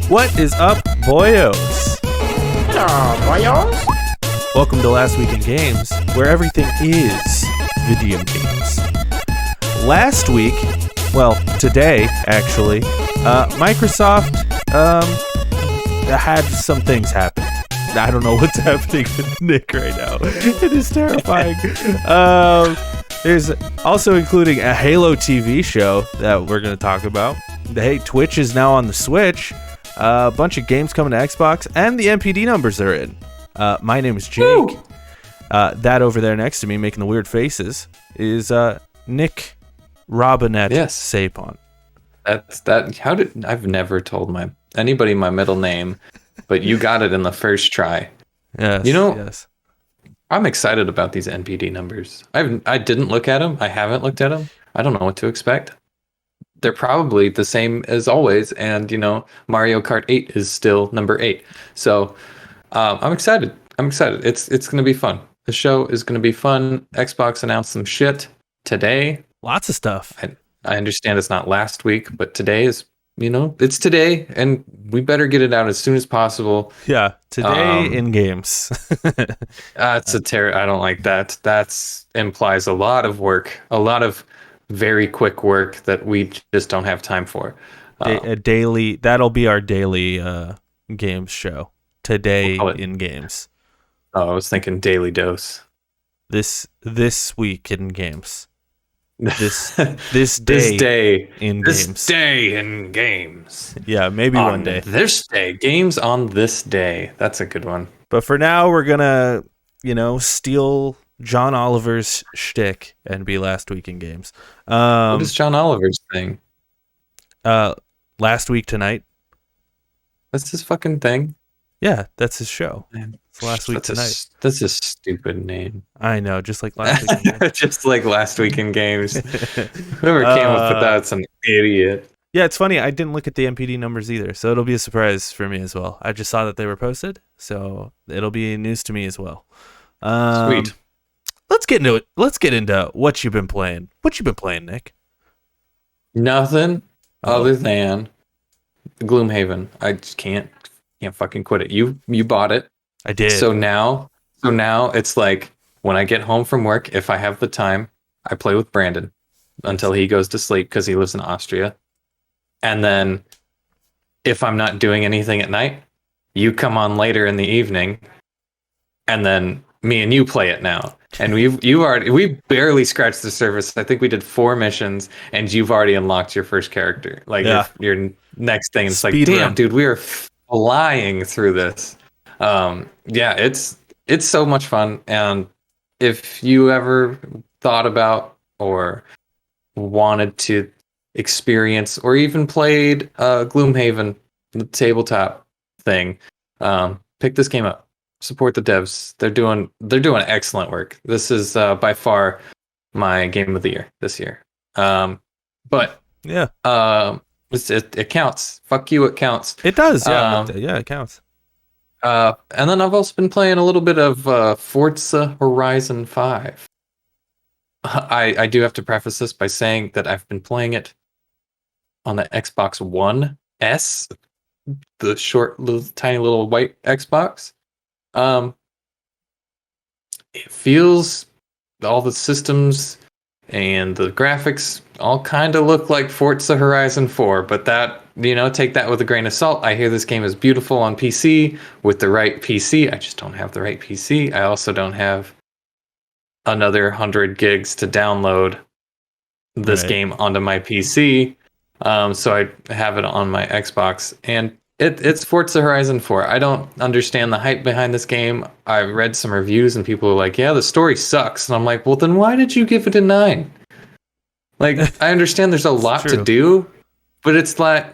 What is up, boyos? Hello, boyos. Welcome to Last Week in Games, where everything is video games. Last week, well, today, actually, Microsoft had some things happen. I don't know what's happening with Nick right now. It is terrifying. There's also including a Halo TV show that we're going to talk about. Hey, Twitch is now on the Switch. A bunch of games coming to Xbox, and the NPD numbers are in. My name is Jake. That over there next to me, making the weird faces, is Nick Robinette Sapon. That's that. I've never told anybody my middle name, but you got it in the first try. Yes. Yes. I'm excited about these NPD numbers. I didn't look at them. I haven't looked at them. I don't know what to expect. They're probably the same as always, and Mario Kart 8 is still number 8. So I'm excited. It's going to be fun. The show is going to be fun. Xbox announced some shit today. Lots of stuff. I understand it's not last week, but today is, it's today, and we better get it out as soon as possible. Yeah, today in games. I don't like that. That implies a lot of work, a lot of very quick work that we just don't have time for. That'll be our daily games show. Today in games. Oh, I was thinking daily dose. This week in games. This day in games. This day in games. Yeah, maybe one day. This day. Games on this day. That's a good one. But for now, we're gonna, steal John Oliver's shtick and be Last Week in Games. What is John Oliver's thing? Last Week Tonight. That's his fucking thing? Yeah, that's his show. Man, it's Last Week Tonight. That's a stupid name. I know, just like Last Week in Games. Just like Last Week in Games. Whoever came up with that's an idiot. Yeah, it's funny. I didn't look at the NPD numbers either, so it'll be a surprise for me as well. I just saw that they were posted, so it'll be news to me as well. Sweet. Let's get into it. Let's get into what you've been playing. What you been playing, Nick? Nothing other than Gloomhaven. I just can't fucking quit it. You bought it. I did. So now it's like when I get home from work, if I have the time, I play with Brandon until he goes to sleep because he lives in Austria. And then if I'm not doing anything at night, you come on later in the evening, and then me and you play it now. And we barely scratched the surface. I think we did 4 missions, and you've already unlocked your first character. Like your next thing. It's Speed like, damn, run. dude, we are flying through this. It's so much fun. And if you ever thought about or wanted to experience or even played Gloomhaven, the tabletop thing, pick this game up. Support the devs. They're doing excellent work. This is by far my game of the year this year. But yeah, it counts. Fuck you, it counts. It does. Yeah, it counts. And then I've also been playing a little bit of Forza Horizon 5. I do have to preface this by saying that I've been playing it on the Xbox One S, the short, tiny little white Xbox. It feels, all the systems and the graphics all kind of look like Forza Horizon 4, but that, take that with a grain of salt. I hear this game is beautiful on PC with the right PC. I just don't have the right PC. I also don't have another 100 gigs to download this game onto my PC. So I have it on my Xbox, and it's Forza Horizon 4. I don't understand the hype behind this game. I read some reviews and people are like, yeah, the story sucks. And I'm like, well, then why did you give it a 9? Like, I understand there's a lot to do, but it's like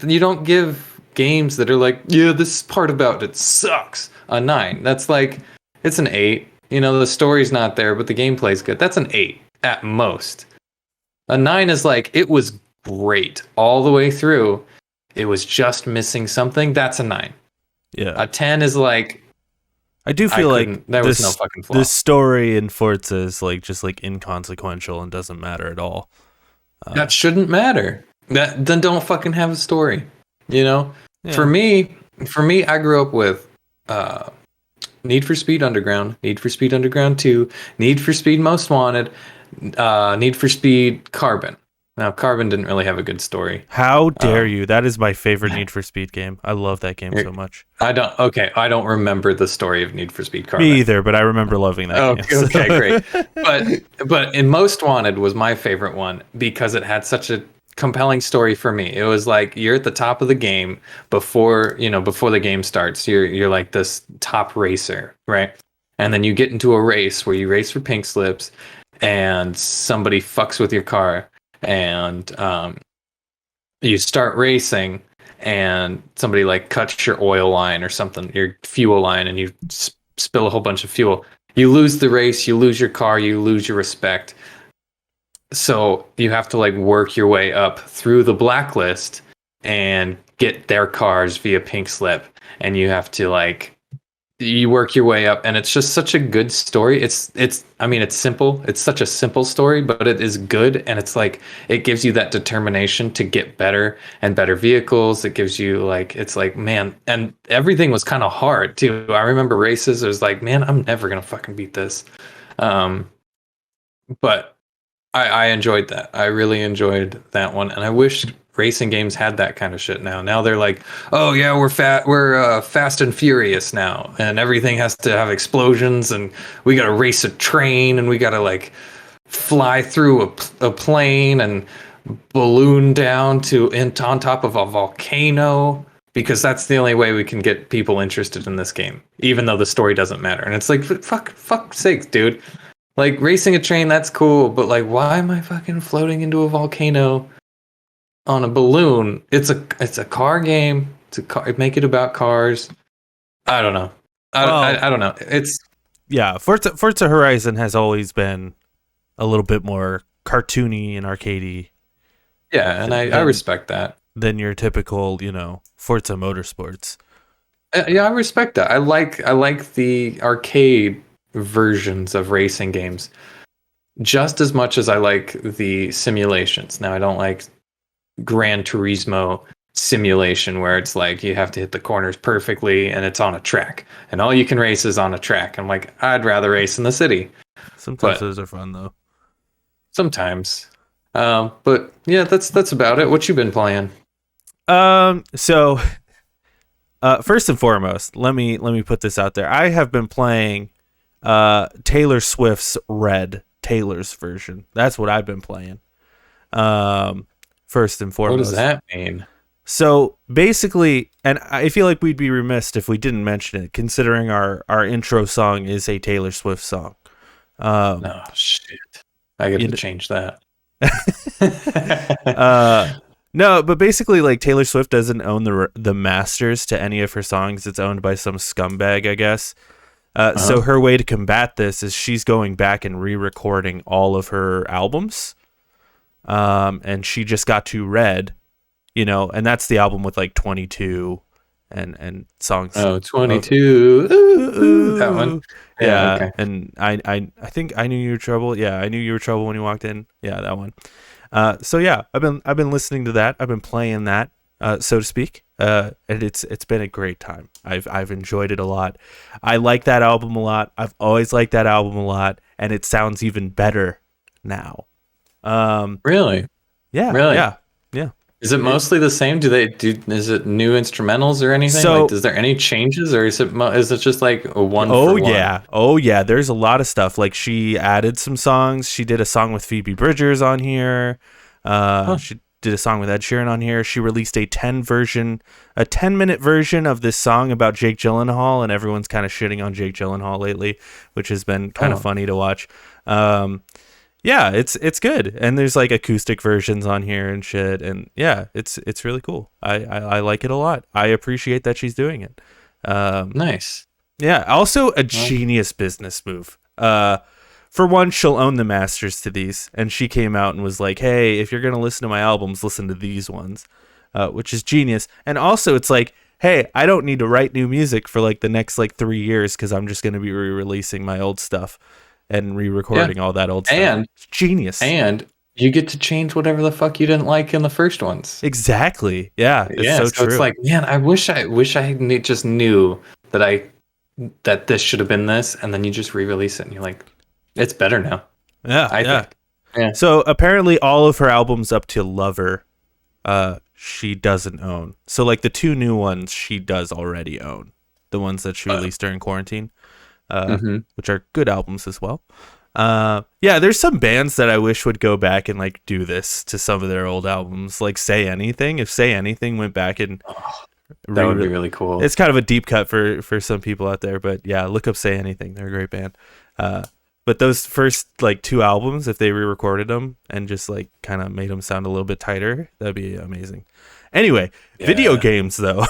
you don't give games that are like, yeah, this part about it sucks, a 9. That's like, it's an 8. The story's not there, but the gameplay's good. That's an 8 at most. A 9 is like, it was great all the way through. It was just missing something. That's a 9. Yeah. A 10 is like, I do feel like there was no fucking flaw. The story in Forza is just inconsequential and doesn't matter at all. That shouldn't matter. Then don't fucking have a story. For Yeah. me, I grew up with uh, Need for Speed Underground, Need for Speed Underground 2, Need for Speed Most Wanted, Need for Speed Carbon. Now, Carbon didn't really have a good story. How dare Um, you? That is my favorite Need for Speed game. I love that game so much. I don't remember the story of Need for Speed Me Carbon. either, but I remember loving that game. Okay, okay, great. But in Most Wanted was my favorite one because it had such a compelling story for me. It was like you're at the top of the game before the game starts. You're like this top racer, right? And then you get into a race where you race for pink slips and somebody fucks with your car and you start racing and somebody like cuts your oil line or something, your fuel line, and you spill a whole bunch of fuel. You lose the race, you lose your car, you lose your respect. So you have to like work your way up through the blacklist and get their cars via pink slip. And you have to like you work your way up, and it's just such a good story. It's simple. It's such a simple story, but it is good, and it's like it gives you that determination to get better and better vehicles. It gives you like it's like, man, and everything was kind of hard too. I remember races, it was like, man, I'm never gonna fucking beat this. But I enjoyed that. I really enjoyed that one, and I wish racing games had that kind of shit now. Now they're like, oh yeah, we're fast and furious now, and everything has to have explosions, and we got to race a train, and we got to like fly through a plane and balloon down on top of a volcano, because that's the only way we can get people interested in this game, even though the story doesn't matter. And it's like, fuck sakes, dude. Like racing a train, that's cool, but like, why am I fucking floating into a volcano on a balloon? It's a car game. Make it about cars. I don't know. I don't know. Yeah, Forza Horizon has always been a little bit more cartoony and arcadey. Yeah, and I respect that. Than your typical, Forza Motorsports. Yeah, I respect that. I like the arcade versions of racing games just as much as I like the simulations. Now, I don't like Gran Turismo simulation where it's like you have to hit the corners perfectly and it's on a track and all you can race is on a track. I'm like, I'd rather race in the city. Sometimes those are fun though. Sometimes. But yeah, that's about it. What you been playing? So first and foremost, let me put this out there. I have been playing Taylor Swift's Red, Taylor's version. That's what I've been playing. First and foremost. What does that mean? So basically, and I feel like we'd be remiss if we didn't mention it, considering our intro song is a Taylor Swift song. Oh shit! I get to change that. No, but basically, like Taylor Swift doesn't own the masters to any of her songs. It's owned by some scumbag, I guess. So her way to combat this is she's going back and re-recording all of her albums. And she just got to Red, and that's the album with like 22 and songs. Oh, 22. Ooh, that one. Yeah. Okay. And I think I Knew You Were Trouble. Yeah, I Knew You Were Trouble When You Walked In. Yeah, that one. So yeah, I've been listening to that. I've been playing that, so to speak. And it's been a great time. I've enjoyed it a lot. I like that album a lot. I've always liked that album a lot, and it sounds even better now. Really? Yeah. Really? Yeah. Is it mostly the same? Is it new instrumentals or anything? So, like, is there any changes, or is it just like a one? Oh for one? yeah. Oh yeah. There's a lot of stuff. Like she added some songs. She did a song with Phoebe Bridgers on here. She did a song with Ed Sheeran on here. She released a 10-minute version of this song about Jake Gyllenhaal, and everyone's kind of shitting on Jake Gyllenhaal lately, which has been kind of funny to watch. Yeah, it's good, and there's like acoustic versions on here and shit, and yeah, it's really cool. I like it a lot. I appreciate that she's doing it. Nice. Yeah, also a genius business move. For one, she'll own the masters to these, and she came out and was like, "Hey, if you're gonna listen to my albums, listen to these ones," which is genius. And also, it's like, hey, I don't need to write new music for like the next like 3 years because I'm just gonna be re-releasing my old stuff and re-recording all that old stuff. And it's genius. And you get to change whatever the fuck you didn't like in the first ones. Exactly. Yeah, it's Yeah, so so it's true. like, man, I wish just knew that this should have been this, and then you just re-release it, and you're like, it's better now. Yeah, I yeah. think. Yeah. So apparently all of her albums up to Lover, she doesn't own. So like the 2 new ones she does already own. The ones that she released during quarantine, which are good albums as well. Yeah, there's some bands that I wish would go back and like do this to some of their old albums, like Say Anything. If Say Anything went back and that would be really cool. It's kind of a deep cut for some people out there, but yeah, look up Say Anything. They're a great band. But those first like 2 albums, if they re-recorded them and just like kind of made them sound a little bit tighter, that'd be amazing. Anyway, video games though.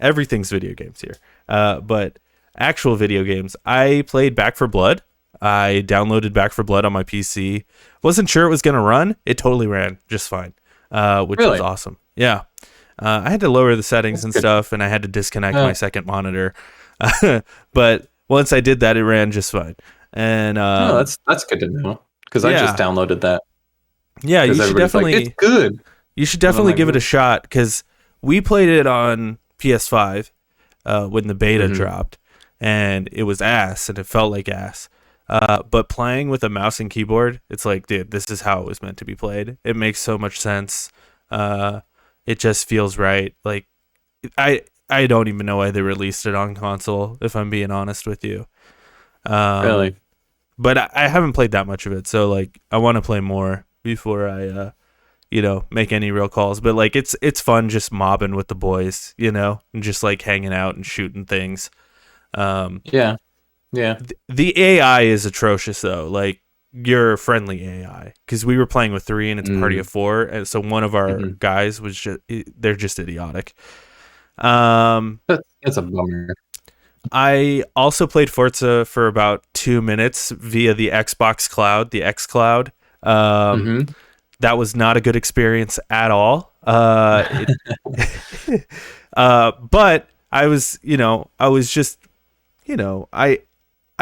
Everything's video games here. But actual video games, I played Back for Blood. I downloaded Back for Blood on my PC. Wasn't sure it was going to run. It totally ran just fine, which was awesome. Yeah. I had to lower the settings and stuff, and I had to disconnect my second monitor. But once I did that, it ran just fine. And that's good to know, because I just downloaded that. Yeah, you should definitely. Like, it's good. You should definitely give it a shot, because we played it on PS5 when the beta dropped, and it was ass, and it felt like ass. But playing with a mouse and keyboard, it's like, dude, this is how it was meant to be played. It makes so much sense. It just feels right. Like, I don't even know why they released it on console, if I'm being honest with you. Really? But I haven't played that much of it, so like I want to play more before I make any real calls. But like it's fun just mobbing with the boys, and just like hanging out and shooting things. Yeah. The AI is atrocious though. Like, your friendly AI, because we were playing with 3 and it's a party of 4, and so one of our guys was they're just idiotic. That's a bummer. I also played Forza for about 2 minutes via the Xbox Cloud, the X Cloud. That was not a good experience at all. But I was just, I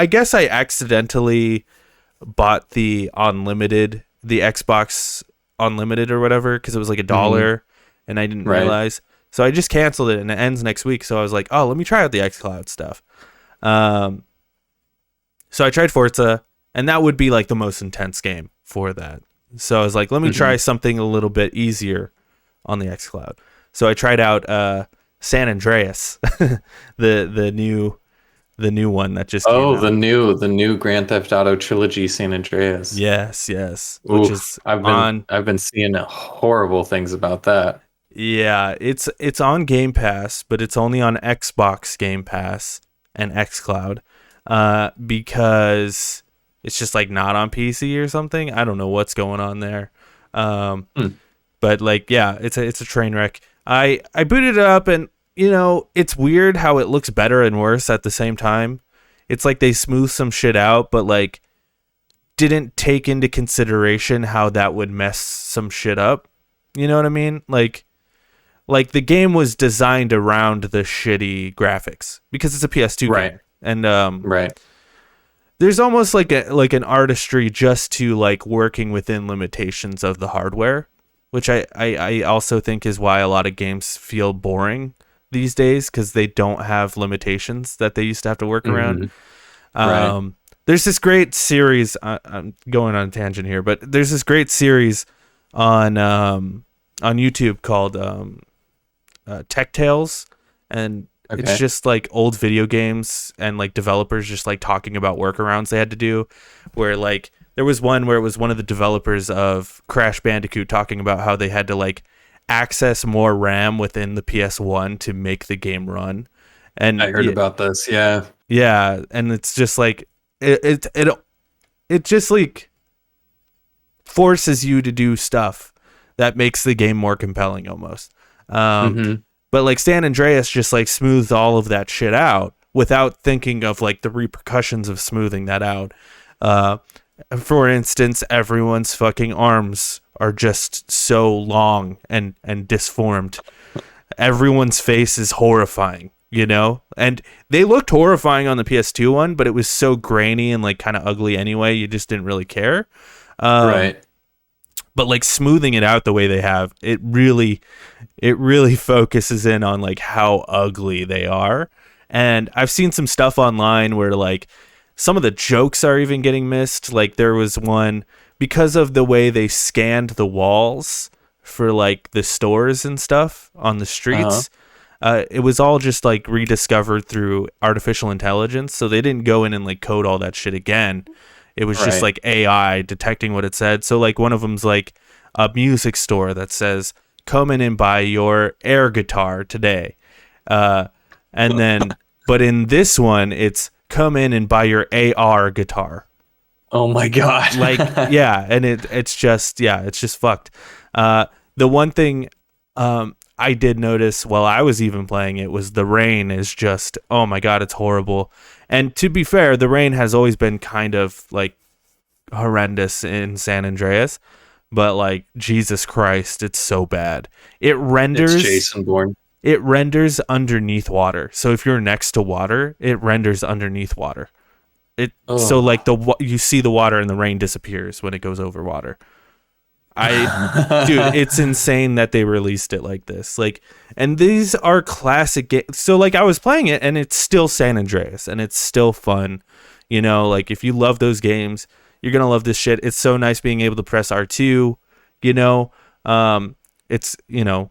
guess I accidentally bought the Xbox Unlimited or whatever, because it was like $1 and I didn't realize. So I just canceled it, and it ends next week. So I was like, oh, let me try out the xCloud stuff. So I tried Forza, and that would be like the most intense game for that. So I was like, let me try something a little bit easier on the xCloud. So I tried out San Andreas, the new one that just came out. the new Grand Theft Auto trilogy, San Andreas. Yes. Oof, Which is I've been seeing horrible things about that. Yeah, it's on Game Pass, but it's only on Xbox Game Pass and xCloud, because it's just like not on PC or something. I don't know what's going on there. But like, yeah, it's a train wreck. I booted it up, and it's weird how it looks better and worse at the same time. It's like they smoothed some shit out, but like didn't take into consideration how that would mess some shit up. You know what I mean? Like the game was designed around the shitty graphics because it's a PS2 game. And there's almost like an artistry just to like working within limitations of the hardware, which I also think is why a lot of games feel boring these days, because they don't have limitations that they used to have to work around. There's this great series, I'm going on a tangent here, but there's this great series on YouTube called Tech Tales, and it's just like old video games and like developers just like talking about workarounds they had to do, where like there was one where it was one of the developers of Crash Bandicoot talking about how they had to like access more RAM within the PS1 to make the game run. And I heard about this. Yeah, and it's just like it just like forces you to do stuff that makes the game more compelling almost. But like San Andreas just like smooths all of that shit out without thinking of like the repercussions of smoothing that out. For instance, everyone's fucking arms are just so long and disformed. Everyone's face is horrifying, and they looked horrifying on the PS2 one, but it was so grainy and like kind of ugly anyway, you just didn't really care. but like smoothing it out the way they have, it really focuses in on like how ugly they are. And I've seen some stuff online where like some of the jokes are even getting missed. Like there was one because of the way they scanned the walls for like the stores and stuff on the streets. It was all just like rediscovered through artificial intelligence. So they didn't go in and like code all that shit again. It was just like AI detecting what it said. So like one of them's like a music store that says, come in and buy your air guitar today. And then, but in this one, it's come in and buy your AR guitar. Oh my God. Like, yeah. And it's just fucked. The one thing I did notice while I was even playing it was the rain is just, oh my God, it's horrible. And to be fair, the rain has always been kind of like horrendous in San Andreas, but like Jesus Christ, it's so bad. It renders It's Jason Bourne. It renders underneath water. So if you're next to water, it renders underneath water. So like you see the water and the rain disappears when it goes over water. Dude, it's insane that they released it like this. Like, and these are classic games. So like I was playing it and it's still San Andreas and it's still fun. You know, like if you love those games, you're going to love this shit. It's so nice being able to press R2, you know, it's, you know,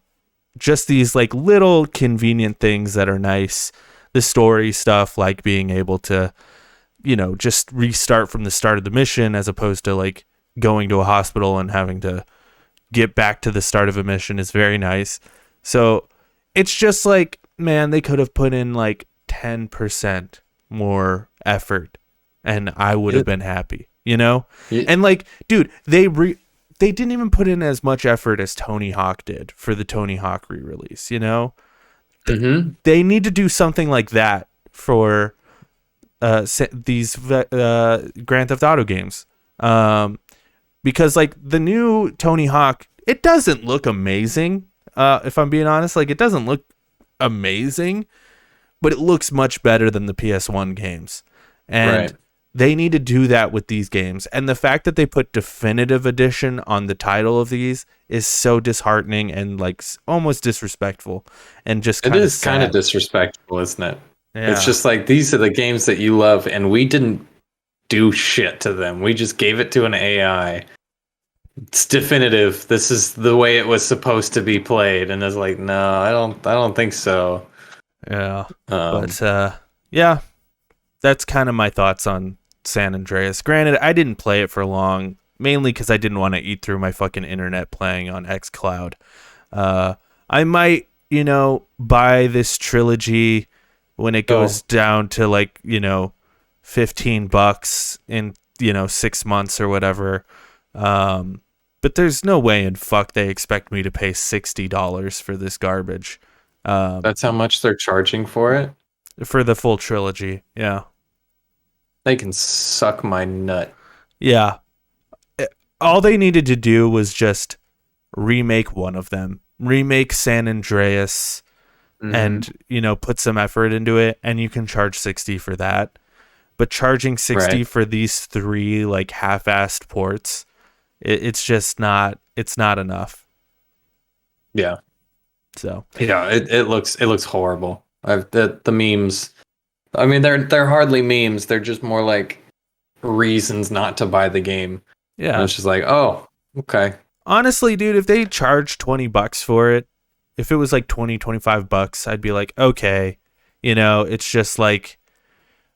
just these like little convenient things that are nice. The story stuff, like being able to, you know, just restart from the start of the mission as opposed to like going to a hospital and having to get back to the start of a mission is very nice. So it's just like, man, they could have put in like 10% more effort and I would have been happy, you know? And like, dude, they didn't even put in as much effort as Tony Hawk did for the Tony Hawk re-release, you know? They need to do something like that for these Grand Theft Auto games. Because like the new Tony Hawk, it doesn't look amazing. If I'm being honest, like it doesn't look amazing, but it looks much better than the PS1 games. And they need to do that with these games. And the fact that they put Definitive Edition on the title of these is so disheartening and like almost disrespectful. And just it is kind of disrespectful, isn't it? Yeah. It's just like these are the games that you love, and we didn't do shit to them. We just gave it to an AI. It's definitive. This is the way it was supposed to be played, and it's like, no, I don't think so. Yeah, but yeah, that's kind of my thoughts on San Andreas. Granted, I didn't play it for long, mainly because I didn't want to eat through my fucking internet playing on xCloud. I might, you know, buy this trilogy when it goes down to like, you know, $15 in, you know, 6 months or whatever. But there's no way in fuck they expect me to pay $60 for this garbage. That's how much they're charging for it? For the full trilogy, yeah. They can suck my nut. Yeah. All they needed to do was just remake one of them. Remake San Andreas and, you know, put some effort into it, and you can charge $60 for that. But charging $60 for these three like half-assed ports, it's just not enough. Yeah. So yeah, it looks horrible. The memes. I mean, they're hardly memes. They're just more like reasons not to buy the game. Yeah, and it's just like, oh, okay. Honestly, dude, if they charged $20 for it, if it was like $25, I'd be like, okay, you know, it's just like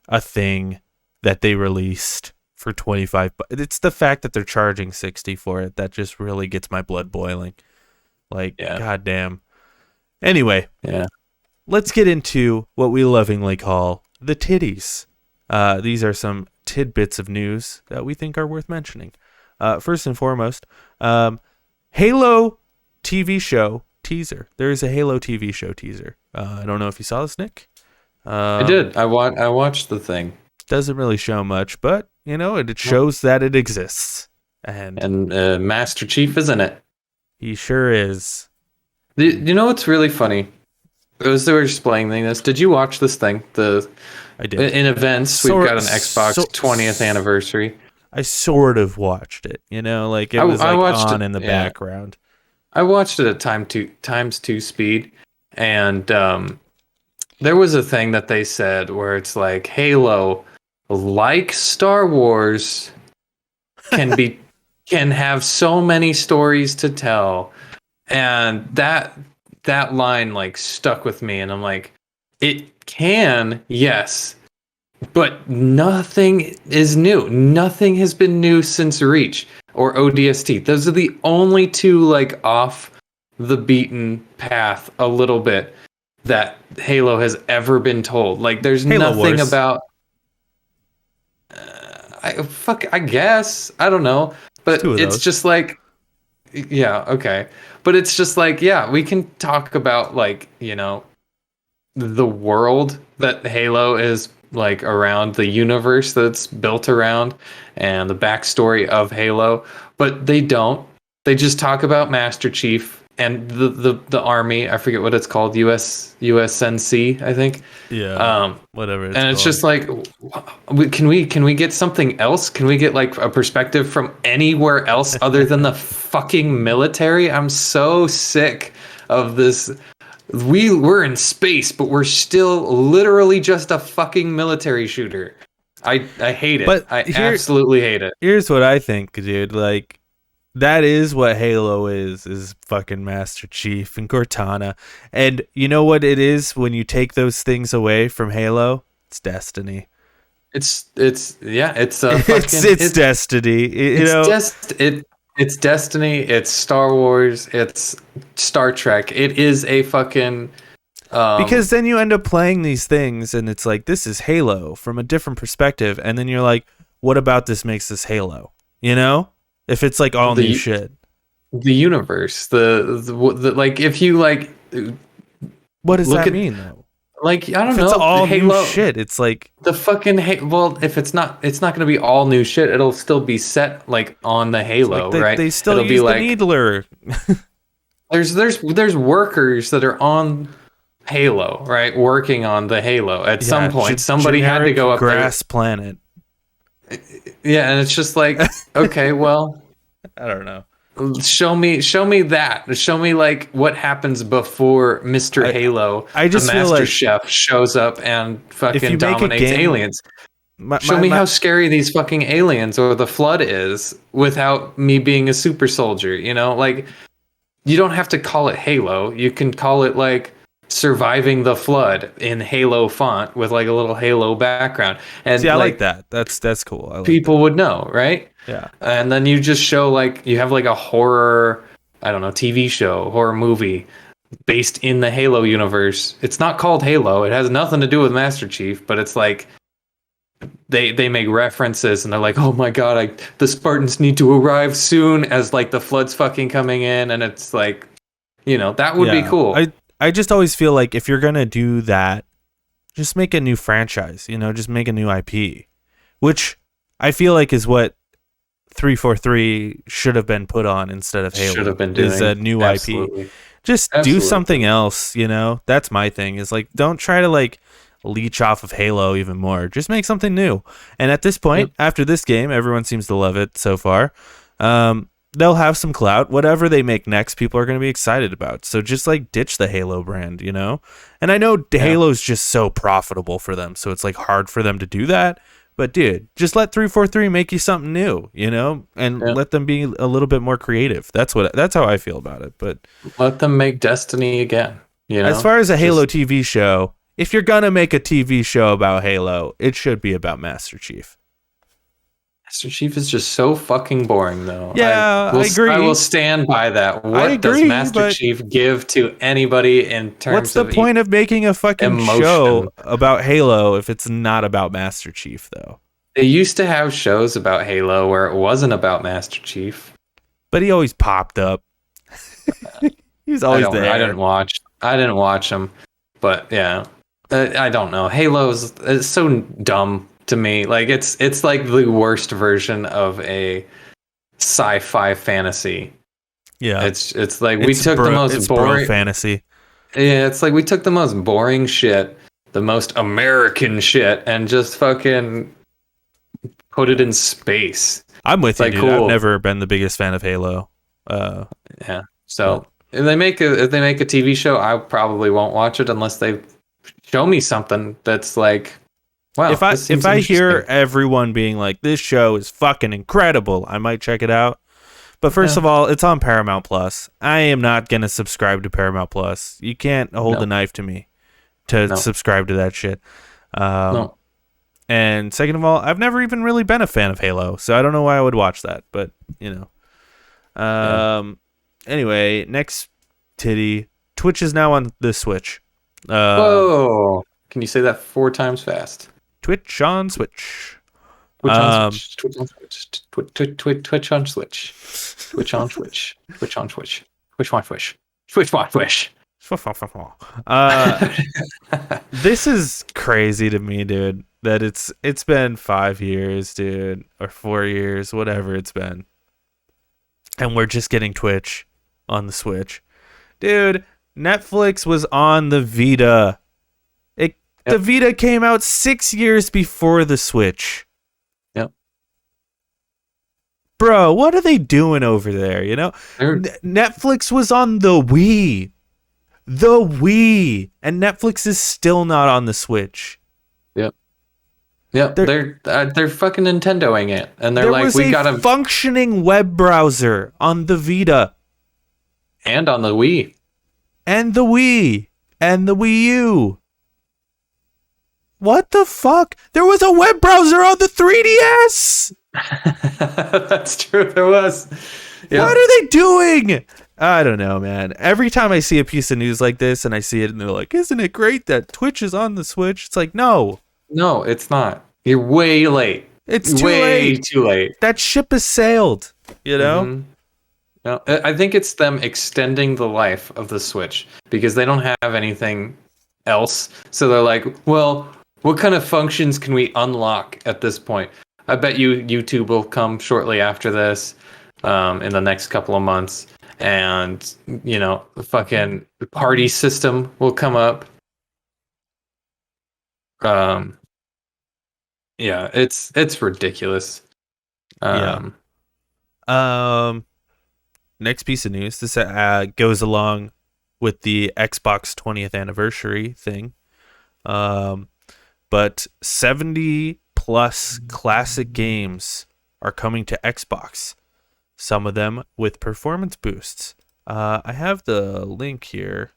a thing that they released for $25. It's the fact that they're charging $60 for it that just really gets my blood boiling. Like, goddamn. Anyway, let's get into what we lovingly call the titties. These are some tidbits of news that we think are worth mentioning. First and foremost, Halo TV show teaser. There is a Halo TV show teaser. I don't know if you saw this, Nick. I did. I watched the thing. Doesn't really show much, but you know, it shows that it exists. And Master Chief is in it. He sure is. You know what's really funny? As they were explaining this, did you watch this thing? I did. In events, we've got an Xbox 20th anniversary. I sort of watched it, like it was I like watched on it, in the yeah. background. I watched it at times two speed, and there was a thing that they said where it's like Halo, like Star Wars, can have so many stories to tell, and that line like stuck with me, and I'm like, it can, yes, but nothing is new. Nothing has been new since Reach or ODST. Those are the only two like off the beaten path a little bit that Halo has ever been told. Like there's Halo nothing Wars. about I guess. I don't know. There's But two of it's those. just like yeah, okay. But it's just like yeah, we can talk about like, the world that Halo is like around, the universe that's built around, and the backstory of Halo, but they don't. They just talk about Master Chief and the army. I forget what it's called, USNC, I think. Yeah, whatever it's And it's called. just like, can we get something else? Can we get like a perspective from anywhere else other than the fucking military? I'm so sick of this. We're in space, but we're still literally just a fucking military shooter. I hate it. But I absolutely hate it. Here's what I think, dude. Like, that is what Halo is fucking Master Chief and Cortana. And you know what it is when you take those things away from Halo? It's destiny. It's yeah, it's It's destiny. It's Destiny, it's Star Wars, it's Star Trek. It is a fucking because then you end up playing these things and it's like, this is Halo from a different perspective, and then you're like, what about this makes this Halo? If it's like all new shit. The universe, the like, if you like, what does that mean though? Like, I don't know. It's all Halo, new shit. It's like the fucking well, if it's not going to be all new shit. It'll still be set like on the Halo, like right? They still It'll use be the like, needler. there's workers that are on Halo, right? Working on the Halo. At some point, somebody had to go up grass planet. Yeah, and it's just like, okay, well, I don't know. Show me that. Show me like what happens before Mr. Halo, I just the feel Master like Chef, shows up and fucking dominates aliens. Show me how scary these fucking aliens or the Flood is without me being a super soldier. Like, you don't have to call it Halo. You can call it like Surviving the Flood in Halo font with like a little Halo background. And see, I like that. That's cool. I like people would know, right? Yeah. And then you just show like, you have like a horror, I don't know, TV show, horror movie based in the Halo universe. It's not called Halo. It has nothing to do with Master Chief, but it's like they make references and they're like, oh my god, the Spartans need to arrive soon, as like the Flood's fucking coming in, and it's like, that would be cool. I just always feel like if you're gonna do that, just make a new franchise. Just make a new IP, which I feel like is what 343 should have been put on instead of Halo. Should have been doing is a new absolutely. IP. Just do something else. That's my thing. Is like, don't try to like leech off of Halo even more. Just make something new. And at this point, after this game, everyone seems to love it so far. They'll have some clout. Whatever they make next, people are going to be excited about. So just like ditch the Halo brand, And I know Halo's just so profitable for them, so it's like hard for them to do that. But dude, just let 343 make you something new, and let them be a little bit more creative. That's how I feel about it. But let them make Destiny again. As far as a Halo TV show, if you're gonna make a TV show about Halo, it should be about Master Chief. Master Chief is just so fucking boring, though. Yeah, I agree. I will stand by that. What does Master Chief give to anybody in terms of... What's the point of making a fucking show about Halo if it's not about Master Chief, though? They used to have shows about Halo where it wasn't about Master Chief. But he always popped up. He's always there. I didn't watch him. But yeah, I don't know. Halo's so dumb to me. Like, it's like the worst version of a sci-fi fantasy. Yeah, it's like we took the most boring fantasy. Yeah, it's like we took the most boring shit, the most American shit, and just fucking put it in space. I'm with It's you, like dude. I've cool. never been the biggest fan of Halo. Yeah. So if they make a TV show, I probably won't watch it unless they show me something that's like, wow, this If seems I hear interesting. everyone being like, "This show is fucking incredible," I might check it out. But first Yeah. of all, it's on Paramount Plus. I am not gonna subscribe to Paramount Plus. You can't hold No. a knife to me to No. subscribe to that shit. Um, No. and second of all, I've never even really been a fan of Halo, so I don't know why I would watch that. But you know, Yeah. anyway, next titty. Twitch is now on the Switch. Whoa! Can you say that 4 times fast? Twitch on Switch. Twitch on Switch. Twitch on Switch. Twitch on Switch. Twitch on Twitch. Twitch on Twitch. Twitch on Twitch. Twitch on Twitch. This is crazy to me, dude. That it's been 5 years, dude, or 4 years, whatever it's been, and we're just getting Twitch on the Switch, dude. Netflix was on the Vita. The Vita came out 6 years before the Switch. Yep. Bro, what are they doing over there? You know, Netflix was on the Wii. The Wii, and Netflix is still not on the Switch. Yep. Yep. They're fucking Nintendoing it, and they're like, we got a functioning web browser on the Vita, and on the Wii, and the Wii, and the Wii U. What the fuck? There was a web browser on the 3DS. That's true. There was. Yep. What are they doing? I don't know, man. Every time I see a piece of news like this and I see it and they're like, isn't it great that Twitch is on the Switch? It's like, no. No, it's not. You're way late. It's too way late. too late. That ship has sailed, you know? Mm-hmm. No, I think it's them extending the life of the Switch because they don't have anything else. So they're like, well, what kind of functions can we unlock at this point? I bet you YouTube will come shortly after this, in the next couple of months. And, you know, the fucking party system will come up. Yeah, it's ridiculous. Yeah. Next piece of news. This goes along with the Xbox 20th anniversary thing. But 70 plus classic games are coming to Xbox. Some of them with performance boosts. I have the link here.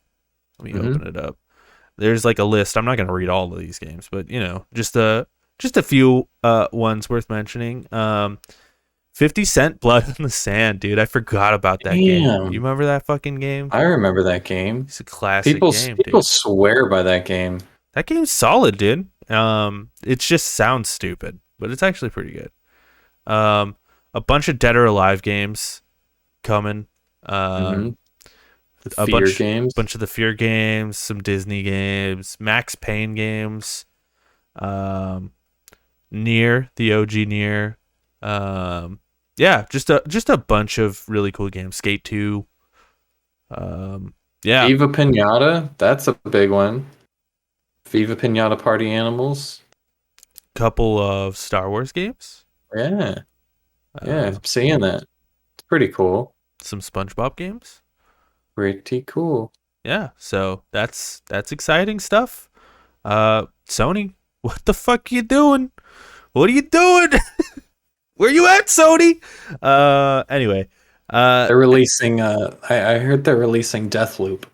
Let me open it up. There's like a list. I'm not going to read all of these games, but you know, just a few ones worth mentioning. 50 Cent Blood in the Sand, dude. I forgot about that game. You remember that fucking game? I remember that game. It's a classic game. People swear by that game. That game's solid, dude. It just sounds stupid, but it's actually pretty good. A bunch of Dead or Alive games coming. The Fear games. Bunch of the Fear games, some Disney games, Max Payne games, Nier, the OG Nier. Yeah, just a bunch of really cool games. Skate 2. Yeah. Viva Pinata, that's a big one. Viva Pinata Party Animals. Couple of Star Wars games. Yeah. Yeah, I'm seeing that. It's pretty cool. Some SpongeBob games. Pretty cool. Yeah, so that's exciting stuff. Sony, what the fuck you doing? What are you doing? Where you at, Sony? Anyway. They're releasing I heard they're releasing Deathloop.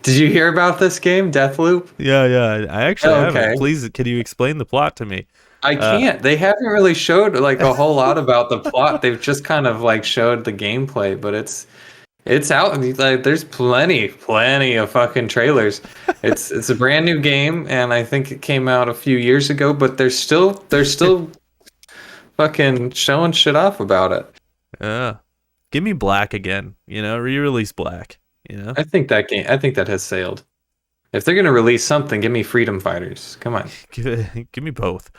Did you hear about this game, Deathloop? Yeah. I actually haven't. Okay. Please, can you explain the plot to me? I can't. They haven't really showed like a whole lot about the plot. They've just kind of like showed the gameplay, but it's out. Like there's plenty of fucking trailers. It's a brand new game, and I think it came out a few years ago, but they're still fucking showing shit off about it. Yeah. Give me Black again. You know, re-release Black. You know, I think that has sailed. If they're gonna release something, give me Freedom Fighters. Come on. Give me both.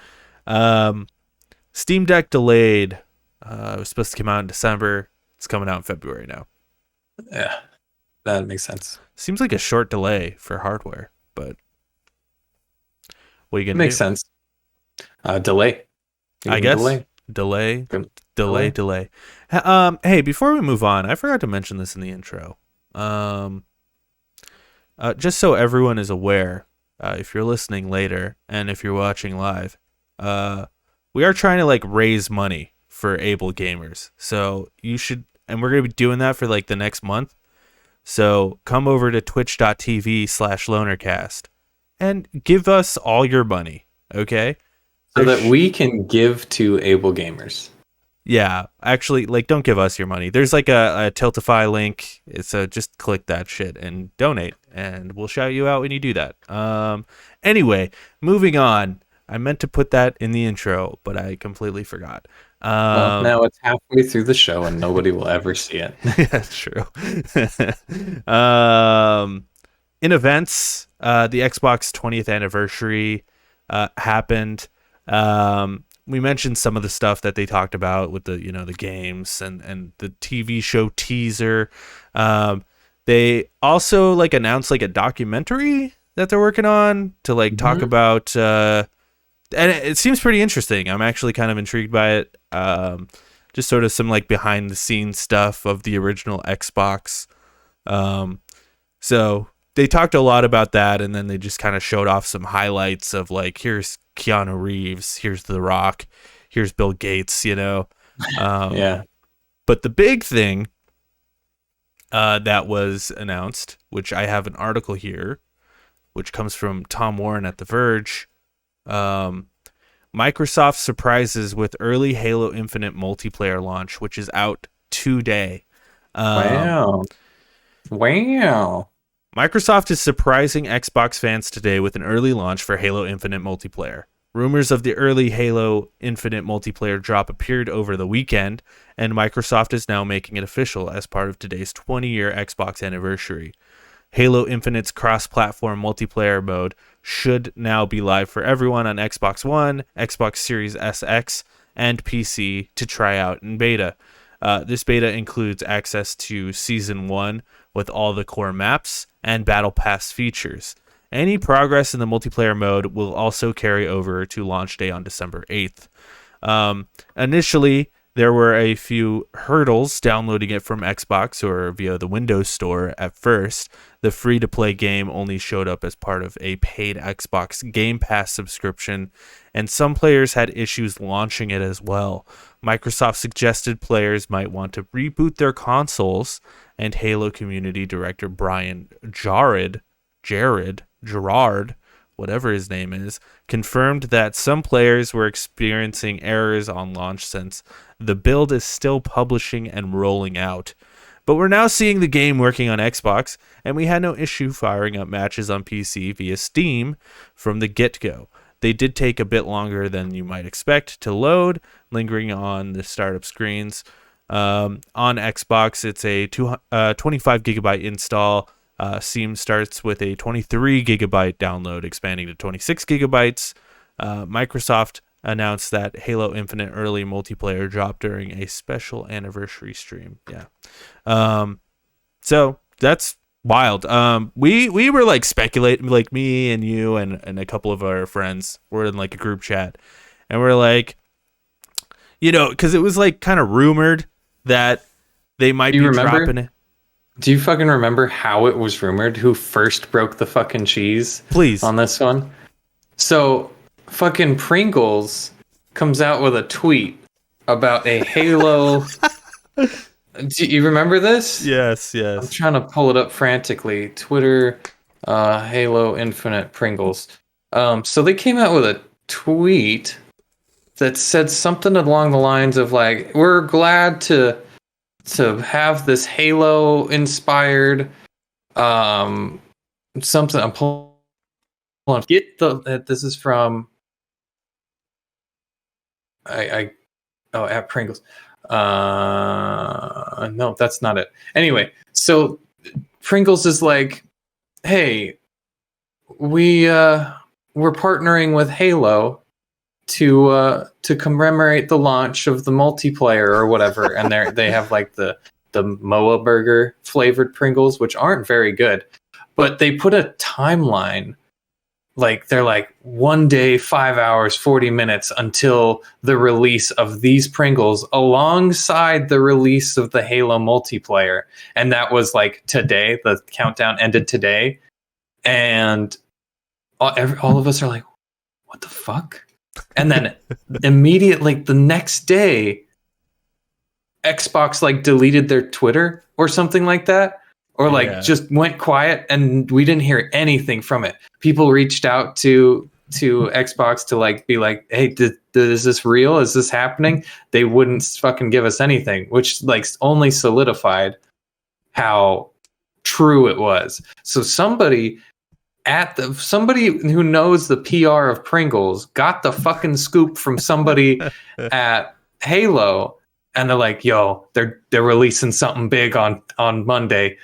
Steam Deck delayed. It was supposed to come out in December. It's coming out in February now. Yeah, that makes sense. Seems like a short delay for hardware, but what are you gonna do? Makes sense. Delay. I guess delay. Hey, before we move on, I forgot to mention this in the intro. Just so everyone is aware, if you're listening later and if you're watching live, we are trying to like raise money for able gamers. So you should, and we're gonna be doing that for like the next month. So come over to twitch.tv/lonercast and give us all your money, okay? So that we can give to able gamers. Yeah, actually, like, don't give us your money. There's like a Tiltify link. So just click that shit and donate, and we'll shout you out when you do that. Anyway, moving on. I meant to put that in the intro, but I completely forgot. Well, now it's halfway through the show and nobody will ever see it. Yeah, that's true. In events, the Xbox 20th anniversary happened. We mentioned some of the stuff that they talked about with the, the games and the TV show teaser. They also like announced like a documentary that they're working on to like talk about, and it seems pretty interesting. I'm actually kind of intrigued by it. Just sort of some like behind the scenes stuff of the original Xbox. So they talked a lot about that, and then they just kind of showed off some highlights of like, here's Keanu Reeves, here's The Rock, here's Bill Gates, Yeah. But the big thing that was announced, which I have an article here, which comes from Tom Warren at The Verge, Microsoft surprises with early Halo Infinite multiplayer launch, which is out today. Wow. Microsoft is surprising Xbox fans today with an early launch for Halo Infinite multiplayer. Rumors of the early Halo Infinite multiplayer drop appeared over the weekend, and Microsoft is now making it official as part of today's 20-year Xbox anniversary. Halo Infinite's cross-platform multiplayer mode should now be live for everyone on Xbox One, Xbox Series SX, and PC to try out in beta. This beta includes access to Season 1 with all the core maps and Battle Pass features. Any progress in the multiplayer mode will also carry over to launch day on December 8th. Initially, there were a few hurdles downloading it from Xbox or via the Windows Store at first. The free-to-play game only showed up as part of a paid Xbox Game Pass subscription, and some players had issues launching it as well. Microsoft suggested players might want to reboot their consoles, and Halo community director Brian Gerard, whatever his name is, confirmed that some players were experiencing errors on launch since the build is still publishing and rolling out. But we're now seeing the game working on Xbox, and we had no issue firing up matches on PC via Steam from the get-go. They did take a bit longer than you might expect to load, lingering on the startup screens. On Xbox, it's a 25 gigabyte install. Steam starts with a 23 gigabyte download, expanding to 26 gigabytes. Microsoft announced that Halo Infinite early multiplayer dropped during a special anniversary stream. Yeah. So that's wild. We were like speculating, like me and you and a couple of our friends were in like a group chat, and we're like, because it was like kind of rumored that they might be dropping it. Do you fucking remember how it was rumored? Who first broke the fucking cheese? Please. On this one? So, fucking Pringles comes out with a tweet about a Halo. Do you remember this? Yes. I'm trying to pull it up frantically. Twitter, Halo Infinite Pringles. So they came out with a tweet that said something along the lines of like, we're glad to have this Halo inspired something. I'm pulling on. This is from at Pringles. No, that's not it. Anyway, so Pringles is like, hey, we're partnering with Halo to commemorate the launch of the multiplayer or whatever, and they have like the Moa burger flavored Pringles, which aren't very good, but they put a timeline like they're like 1 day, 5 hours, 40 minutes until the release of these Pringles alongside the release of the Halo multiplayer. And that was like today. The countdown ended today. And all of us are like, what the fuck? And then immediately the next day, Xbox like deleted their Twitter or something like that. Or like just went quiet and we didn't hear anything from it. People reached out to Xbox to like be like, hey, is this real? Is this happening? They wouldn't fucking give us anything, which like only solidified how true it was. So somebody who knows the PR of Pringles got the fucking scoop from somebody at Halo, and they're like, yo, they're releasing something big on Monday.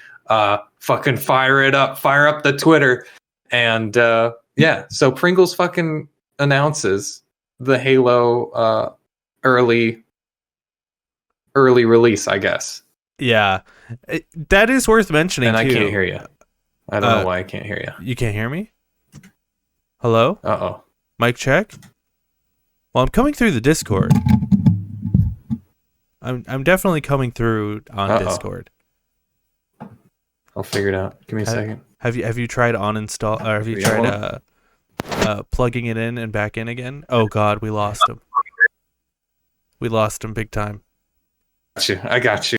Fucking fire up the Twitter. And so Pringles fucking announces the Halo early release, I guess. Yeah, that is worth mentioning. And too. I can't hear you. I don't know why I can't hear you. You can't hear me? Hello? Uh-oh. Mic check? Well, I'm coming through the Discord. I'm definitely coming through on Discord. I'll figure it out. Give me a second. Have you tried uninstall, or have you tried plugging it in and back in again? Oh God, we lost him. We lost him big time. I got you.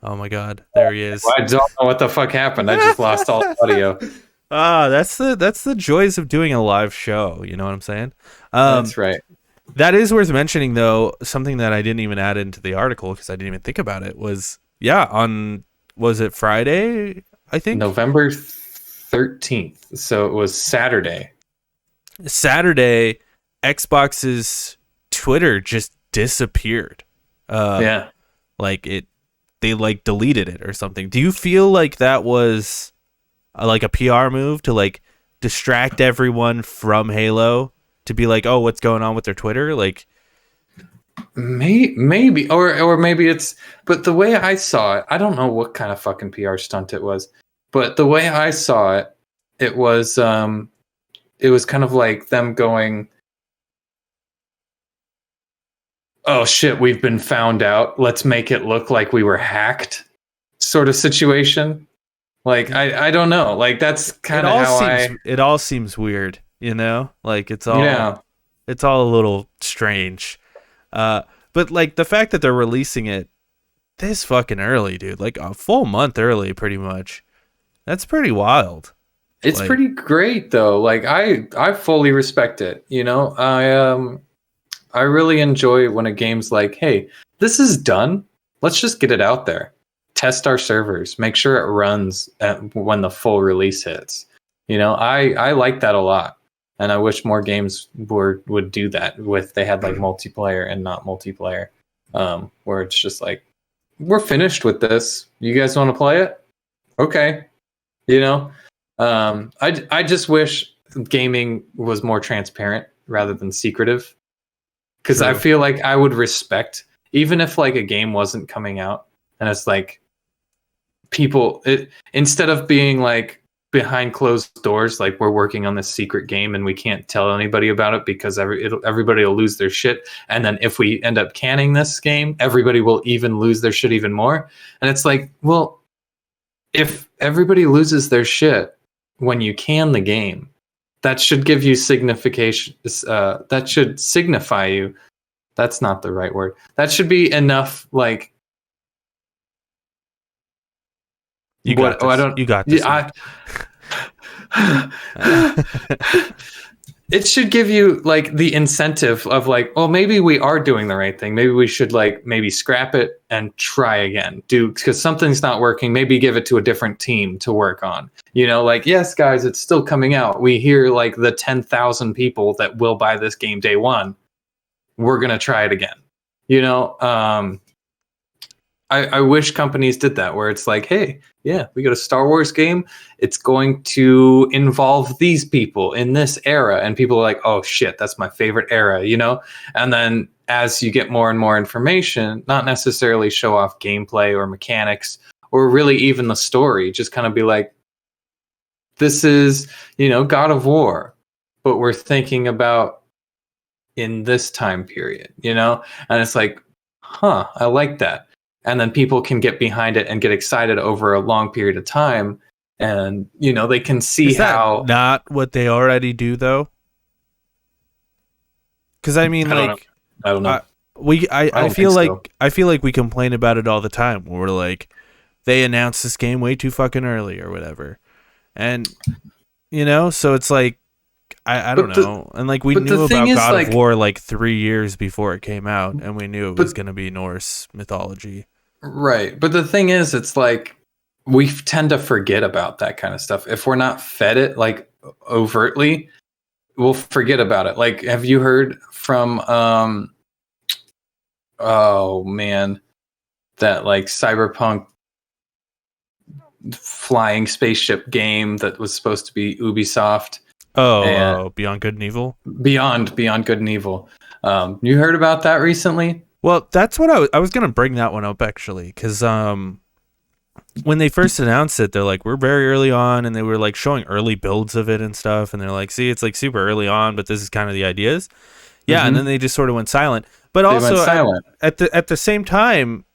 Oh my God, there he is. Well, I don't know what the fuck happened. I just lost all the audio. That's the joys of doing a live show. You know what I'm saying? That's right. That is worth mentioning, though. Something that I didn't even add into the article because I didn't even think about it was was it Friday? I think November 13th. So it was Saturday. Saturday, Xbox's Twitter just disappeared. Like they like deleted it or something. Do you feel like that was like a PR move to like distract everyone from Halo to be like, oh, what's going on with their Twitter? Like maybe or maybe it's, but the way I saw it, I don't know what kind of fucking PR stunt it was, but the way I saw it, it was kind of like them going, oh shit, we've been found out. Let's make it look like we were hacked sort of situation. Like, I don't know. Like, that's kind of how it all seems weird, you know? Like, it's all a little strange. But like the fact that they're releasing it this fucking early, dude, like a full month early, pretty much. That's pretty wild. It's like, pretty great though. Like I fully respect it. You know, I really enjoy when a game's like, hey, this is done. Let's just get it out there. Test our servers. Make sure it runs when the full release hits. You know, I like that a lot. And I wish more games would do that with they had like multiplayer and not multiplayer, where it's just like, we're finished with this. You guys want to play it? Okay. You know, I just wish gaming was more transparent rather than secretive, because I feel like I would respect, even if like a game wasn't coming out and it's like instead of being like behind closed doors, like we're working on this secret game and we can't tell anybody about it because everybody will lose their shit. And then if we end up canning this game, everybody will even lose their shit even more. And it's like, well, if everybody loses their shit when you can the game, that should give you signification. That should signify you. That's not the right word. That should be enough. Like, you got this. I don't. You got this. It should give you like the incentive of like, well, maybe we are doing the right thing. Maybe we should like maybe scrap it and try again. Because something's not working. Maybe give it to a different team to work on. You know, like, yes, guys, it's still coming out. We hear like the 10,000 people that will buy this game day one. We're gonna try it again. You know, I wish companies did that, where it's like, hey, yeah, we got a Star Wars game. It's going to involve these people in this era. And people are like, oh, shit, that's my favorite era, you know? And then as you get more and more information, not necessarily show off gameplay or mechanics or really even the story, just kind of be like, this is, you know, God of War. but we're thinking about in this time period, and it's like, huh, I like that. And then people can get behind it and get excited over a long period of time, and they can see Is that how. not what they already do though? Because I mean, I don't know. I feel like I feel like we complain about it all the time. Where we're like, they announced this game way too fucking early or whatever, and so it's like, I don't know. And like we knew about God of War like 3 years before it came out, and we knew it was going to be Norse mythology. Right. But the thing is, it's like we tend to forget about that kind of stuff. If we're not fed it like overtly, we'll forget about it. Like, have you heard from oh man, that like cyberpunk flying spaceship game that was supposed to be Ubisoft? Beyond Good and Evil? Beyond Good and Evil. You heard about that recently? Well, that's what I was going to bring that one up actually, because when they first announced it, they're like, we're very early on, and they were like showing early builds of it and stuff, and they're like, see, it's like super early on, but this is kind of the ideas. Yeah, and then they just sort of went silent. But also at the same time,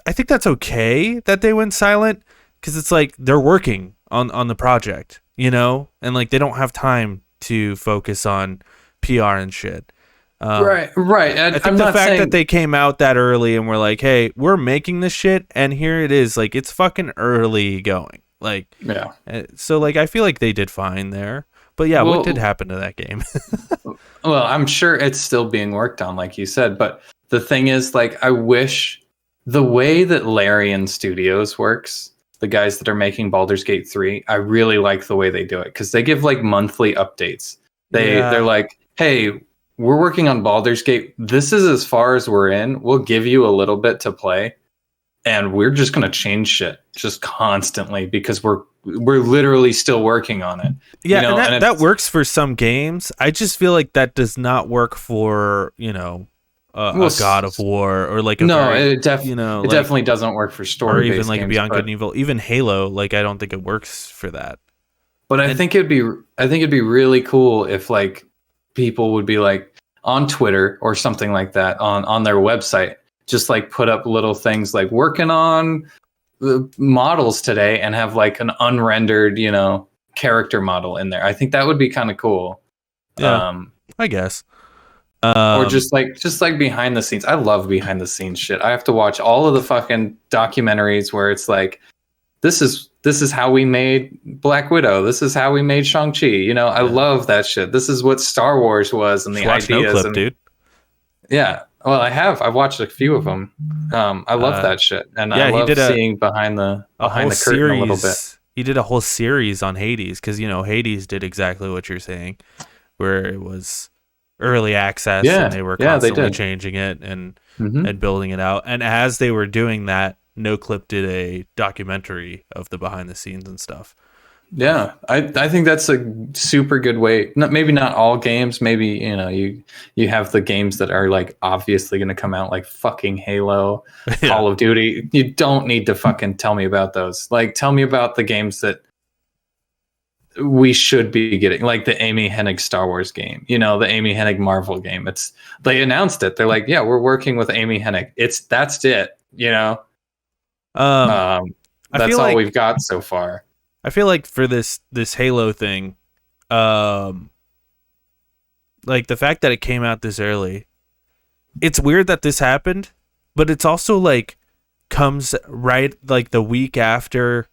I think that's okay that they went silent, because it's like they're working on the project, and like they don't have time to focus on PR and shit. Right. I think the fact that they came out that early and were like, hey, we're making this shit, and here it is, like, it's fucking early going. Like, yeah. So, like, I feel like they did fine there. But yeah, what did happen to that game? Well, I'm sure it's still being worked on, like you said. But the thing is, like, I wish the way that Larian Studios works, the guys that are making Baldur's Gate 3, I really like the way they do it, because they give like monthly updates. They're like, hey, we're working on Baldur's Gate. This is as far as we're in. We'll give you a little bit to play, and we're just going to change shit just constantly because we're literally still working on it. Yeah, and that works for some games. I just feel like that does not work for, a God of War or like it definitely doesn't work for story, or even like games, Beyond Good and Evil, even Halo. Like, I don't think it works for that. But I think it'd be really cool if like people would be like on Twitter or something like that on their website, just like put up little things like working on the models today and have like an unrendered, character model in there. I think that would be kind of cool. Yeah, I guess. Or just like behind the scenes. I love behind the scenes shit. I have to watch all of the fucking documentaries where it's like, this is how we made Black Widow. This is how we made Shang-Chi. I love that shit. This is what Star Wars was, and the ideas. Dude. Yeah. Well, I've watched a few of them. I love that shit, and I love seeing behind the curtain a little bit. He did a whole series on Hades, because Hades did exactly what you're saying, where it was early access, and they were constantly changing it and building it out. And as they were doing that, NoClip did a documentary of the behind the scenes and stuff. Yeah, I think that's a super good way. Maybe not all games. Maybe you have the games that are like obviously going to come out, like fucking Halo, Call of Duty. You don't need to fucking tell me about those. Like, tell me about the games that we should be getting, like the Amy Hennig Star Wars game. The Amy Hennig Marvel game. They announced it. They're like, yeah, we're working with Amy Hennig. That's it. That's all we've got so far. I feel like for this Halo thing, like the fact that it came out this early, it's weird that this happened, but it's also like comes right like the week after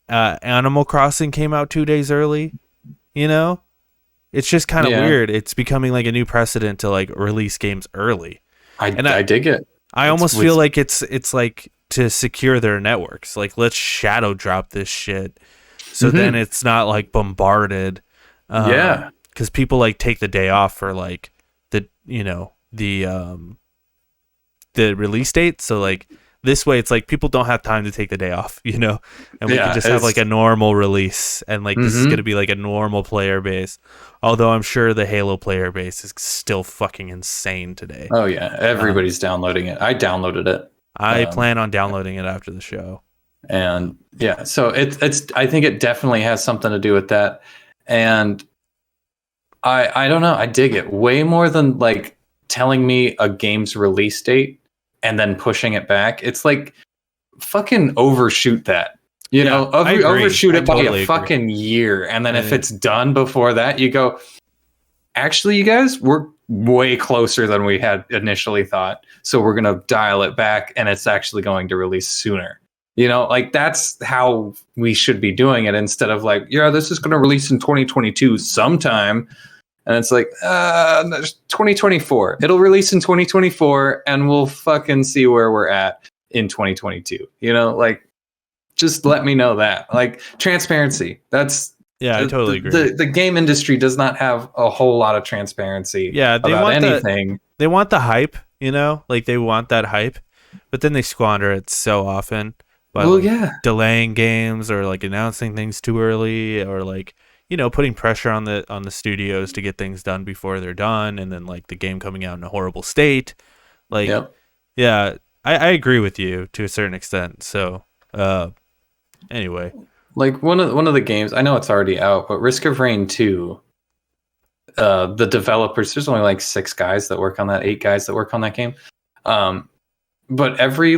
Animal Crossing came out 2 days early. It's just kind of weird. It's becoming like a new precedent to like release games early. I dig it. I almost feel like it's like to secure their networks. Like, let's shadow drop this shit, so then it's not like bombarded. Because people like take the day off for like the release date. So like this way, it's like people don't have time to take the day off, and we can just have like a normal release, and like this is gonna be like a normal player base. Although I'm sure the Halo player base is still fucking insane today. Oh yeah, everybody's downloading it. I downloaded it. I plan on downloading it after the show. And yeah, so it's I think it definitely has something to do with that. And I don't know. I dig it way more than like telling me a game's release date and then pushing it back. It's like fucking overshoot that. I agree. Overshoot I it by totally a agree. fucking year. And then if Yeah. it's done before that, you go, actually, you guys, we're way closer than we had initially thought. So we're going to dial it back and it's actually going to release sooner. Like that's how we should be doing it instead of like, yeah, this is going to release in 2022 sometime. And it's like, 2024. It'll release in 2024 and we'll fucking see where we're at in 2022. Like, just let me know that. Like, transparency. That's Yeah, I totally agree. The game industry does not have a whole lot of transparency about anything. They want the hype, like they want that hype, but then they squander it so often by delaying games or like announcing things too early or like, putting pressure on the studios to get things done before they're done, and then like the game coming out in a horrible state. Like, yeah, I agree with you to a certain extent. So, anyway. Like one of the games, I know it's already out, but Risk of Rain 2, the developers, there's only like 6 guys that work on that, 8 guys that work on that game. But every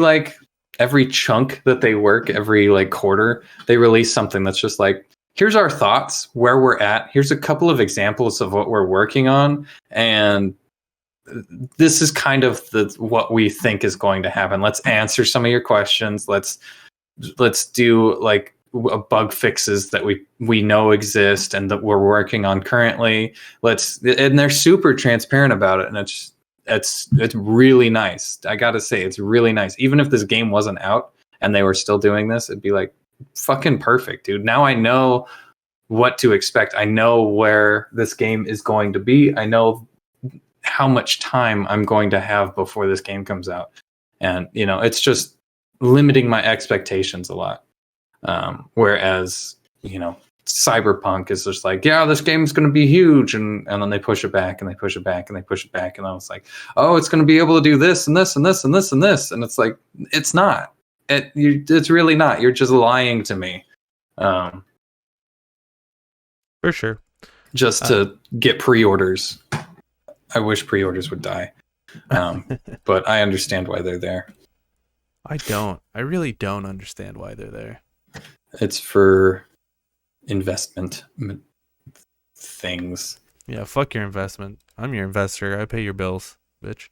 chunk that they work, every like quarter, they release something that's just like, here's our thoughts, where we're at. Here's a couple of examples of what we're working on. And this is kind of what we think is going to happen. Let's answer some of your questions. Let's do like bug fixes that we know exist and that we're working on currently. And they're super transparent about it, and it's really nice. I gotta say, it's really nice. Even if this game wasn't out and they were still doing this, it'd be like fucking perfect, dude. Now I know what to expect. I know where this game is going to be. I know how much time I'm going to have before this game comes out, and it's just limiting my expectations a lot. Whereas, Cyberpunk is just like, yeah, this game's going to be huge. And then they push it back and they push it back and they push it back. And I was like, oh, it's going to be able to do this and this and this and this and this. And it's like, it's not. It's really not. You're just lying to me. For sure. Just to get pre-orders. I wish pre-orders would die. But I understand why they're there. I don't. I really don't understand why they're there. It's for investment things. Yeah, fuck your investment. I'm your investor. I pay your bills, bitch.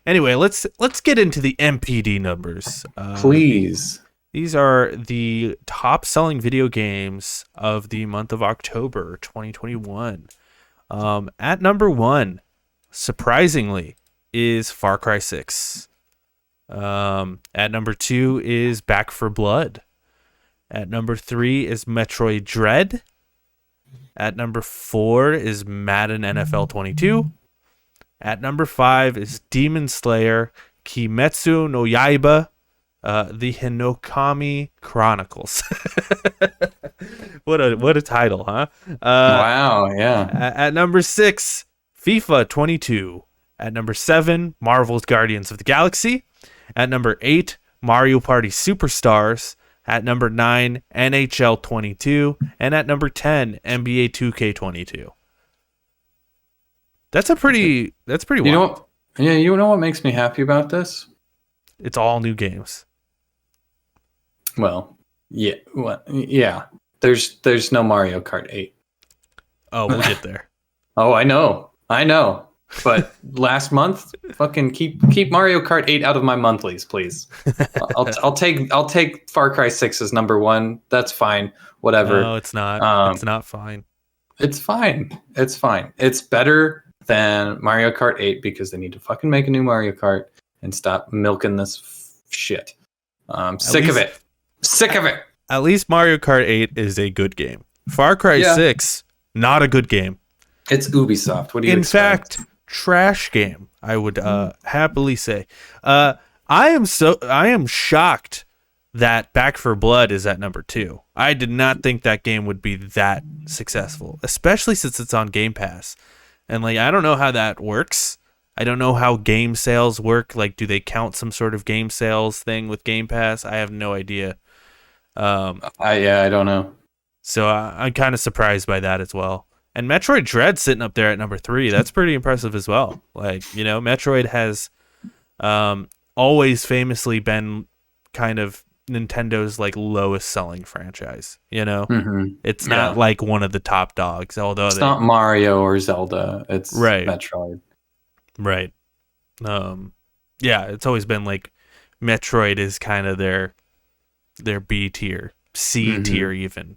Anyway, let's get into the MPD numbers. Please. These are the top selling video games of the month of October 2021. At number 1, surprisingly, is Far Cry 6. At number 2 is Back 4 Blood. At number 3 is Metroid Dread. At number 4 is Madden NFL 22. At number 5 is Demon Slayer Kimetsu no Yaiba, the Hinokami Chronicles. What a title, huh? Wow, yeah. At number 6, FIFA 22. At number 7, Marvel's Guardians of the Galaxy. At number 8, Mario Party Superstars. At number 9, NHL 22. And at number 10, NBA 2K22. That's pretty wild. You know what makes me happy about this? It's all new games. Well, yeah. There's no Mario Kart 8. Oh, we'll get there. Oh, I know. But last month, fucking keep Mario Kart 8 out of my monthlies, please. I'll take Far Cry 6 as number 1. That's fine. Whatever. No, it's not. It's not fine. It's fine. It's fine. It's better than Mario Kart 8 because they need to fucking make a new Mario Kart and stop milking this shit. Sick of it. Sick of it. At least Mario Kart 8 is a good game. Far Cry 6, not a good game. It's Ubisoft. What do you expect? In fact, trash game, I would happily say. I am shocked that Back 4 Blood is at number 2. I did not think that game would be that successful, especially since it's on Game Pass. And like, I don't know how that works. I don't know how game sales work. Like, do they count some sort of game sales thing with Game Pass? I have no idea. I don't know. So I'm kind of surprised by that as well. And Metroid Dread sitting up there at number 3. That's pretty impressive as well. Like, Metroid has always famously been kind of Nintendo's like lowest selling franchise. It's not like one of the top dogs. Although it's not Mario or Zelda. It's right. Metroid. Right. It's always been like Metroid is kind of their B tier, C tier even.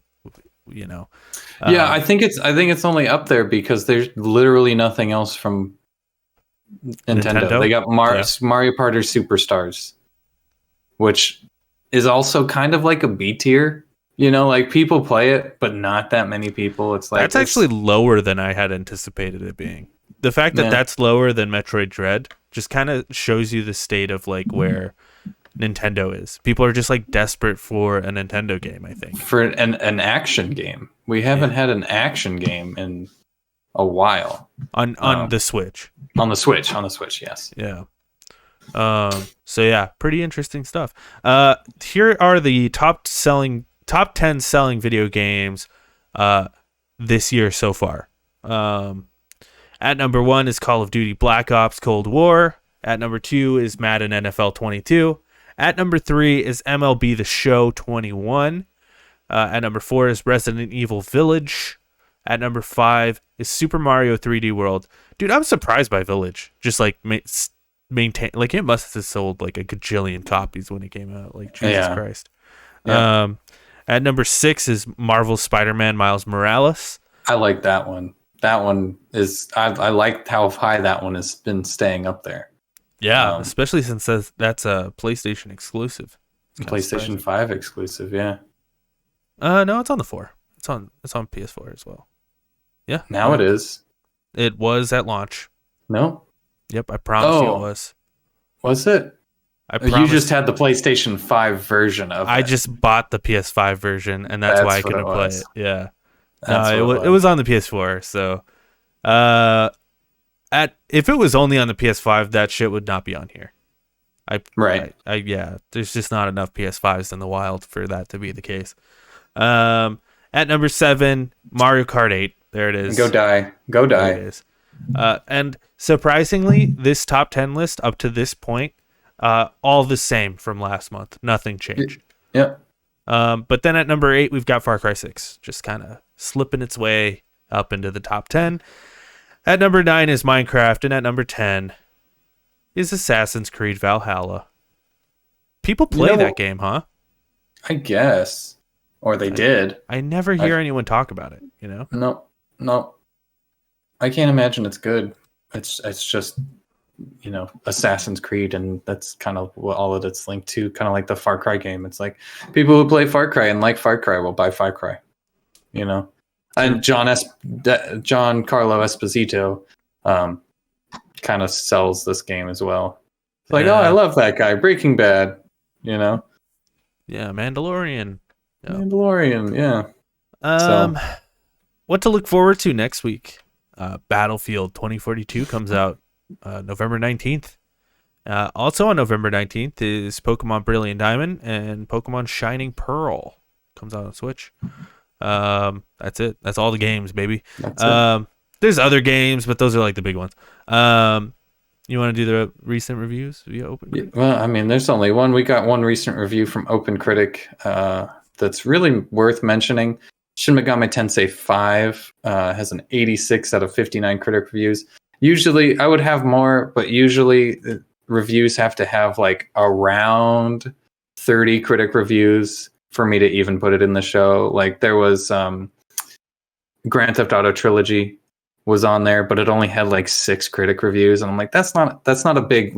I think it's only up there because there's literally nothing else from Nintendo. They got Mario Party Superstars, which is also kind of like a B tier. Like people play it, but not that many people. It's like that's actually lower than I had anticipated it being. The fact that that's lower than Metroid Dread just kind of shows you the state of like where Nintendo is. People are just like desperate for a Nintendo game, I think. For an action game. We haven't had an action game in a while. On the Switch. On the Switch, yes. Yeah. Pretty interesting stuff. Here are the top 10 selling video games this year so far. At number 1 is Call of Duty Black Ops Cold War. At number 2 is Madden NFL 22. At number 3 is MLB The Show 21. At number 4 is Resident Evil Village. At number 5 is Super Mario 3D World. Dude, I'm surprised by Village. Just like maintain, like it must have sold like a gajillion copies when it came out. Like Jesus Christ. Yeah. At number 6 is Marvel's Spider-Man Miles Morales. I like that one. That one is I like how high that one has been staying up there. Yeah, especially since that's a PlayStation exclusive. PlayStation 5 exclusive, yeah. No, it's on the 4. It's on PS4 as well. Yeah. Now it is. It was at launch. No? Yep, I promise you it was. Was it? You just had the PlayStation 5 version of it. I just bought the PS5 version, and that's why I couldn't play it. Yeah. It was on the PS4, so if it was only on the PS5, that shit would not be on here. There's just not enough PS5s in the wild for that to be the case. At number 7, Mario Kart 8. There it is. Go die. There it is. And surprisingly, this top 10 list up to this point, all the same from last month. Nothing changed. Yep. But then at number 8, we've got Far Cry 6, just kind of slipping its way up into the top 10. At number 9 is Minecraft, and at number 10 is Assassin's Creed Valhalla. People play that game, huh? I guess. Or they did. I never hear anyone talk about it, No. I can't imagine it's good. It's just, Assassin's Creed, and that's kind of what all of it's linked to, kind of like the Far Cry game. It's like people who play Far Cry and like Far Cry will buy Far Cry, And Giancarlo Esposito kind of sells this game as well. It's like, I love that guy. Breaking Bad, Yeah, Mandalorian. Yeah. Mandalorian, yeah. What to look forward to next week? Battlefield 2042 comes out November 19th. Also on November 19th is Pokemon Brilliant Diamond and Pokemon Shining Pearl. Comes out on Switch. That's it. That's all the games, baby. There's other games, but those are like the big ones. You want to do the recent reviews via OpenCritic? Well, I mean, there's only one. We got one recent review from OpenCritic that's really worth mentioning. Shin Megami Tensei 5 has an 86 out of 59 critic reviews. Usually, I would have more, but usually reviews have to have like around 30 critic reviews for me to even put it in the show. Like there was Grand Theft Auto Trilogy was on there, but it only had like 6 critic reviews, and I'm like, that's not a big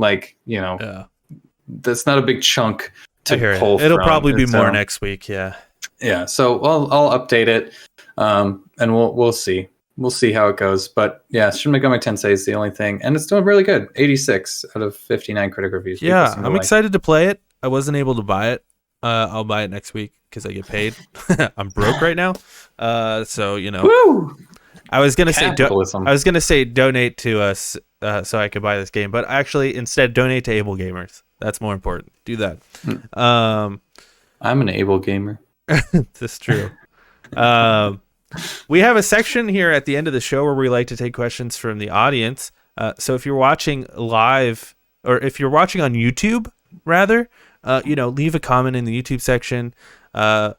that's not a big chunk to pull. It'll probably be more next week. Yeah. So I'll update it, and we'll see. We'll see how it goes. But yeah, Shin Megami Tensei is the only thing, and it's doing really good. 86 out of 59 critic reviews. Yeah, I'm excited to play it. I wasn't able to buy it. I'll buy it next week because I get paid. I'm broke right now, so Woo! I was gonna say donate to us so I could buy this game, but actually instead donate to Able Gamers. That's more important. Do that. I'm an able gamer. That's true. We have a section here at the end of the show where we like to take questions from the audience. So if you're watching live, or if you're watching on YouTube, rather, leave a comment in the YouTube section. Come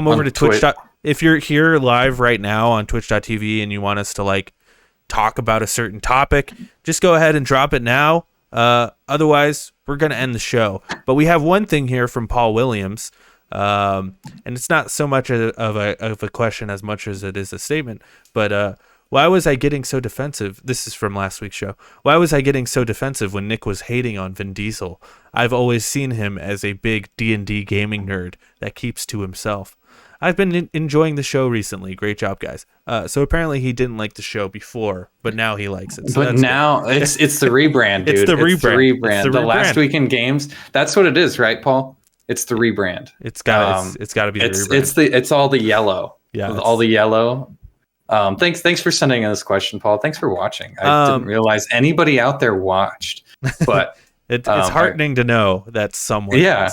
over to Twitch. If you're here live right now on twitch.tv and you want us to like talk about a certain topic, just go ahead and drop it now. Otherwise, we're going to end the show. But we have one thing here from Paul Williams, and it's not so much of a question as much as it is a statement. But why was I getting so defensive? This is from last week's show. Why was I getting so defensive when Nick was hating on Vin Diesel? I've always seen him as a big D&D gaming nerd that keeps to himself. I've been enjoying the show recently. Great job, guys. So apparently he didn't like the show before, but now he likes it. So but now it's the rebrand, dude. It's the rebrand. The Last Week in Games. That's what it is, right, Paul? It's the rebrand. It's got to be the rebrand. It's all the yellow. Yeah, all the yellow. Thanks for sending in this question, Paul. Thanks for watching. I didn't realize anybody out there watched, but it's heartening to know that someone. Yeah,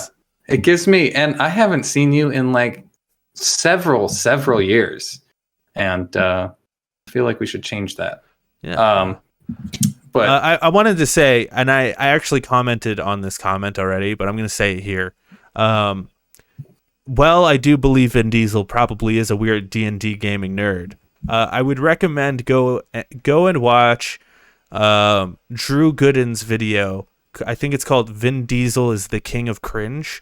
it gives me, and I haven't seen you in like several years, and I feel like we should change that. Yeah. But I wanted to say, and I actually commented on this comment already, but I'm going to say it here. Well, I do believe Vin Diesel probably is a weird D&D gaming nerd. I would recommend go and watch Drew Gooden's video. I think it's called Vin Diesel is the King of Cringe.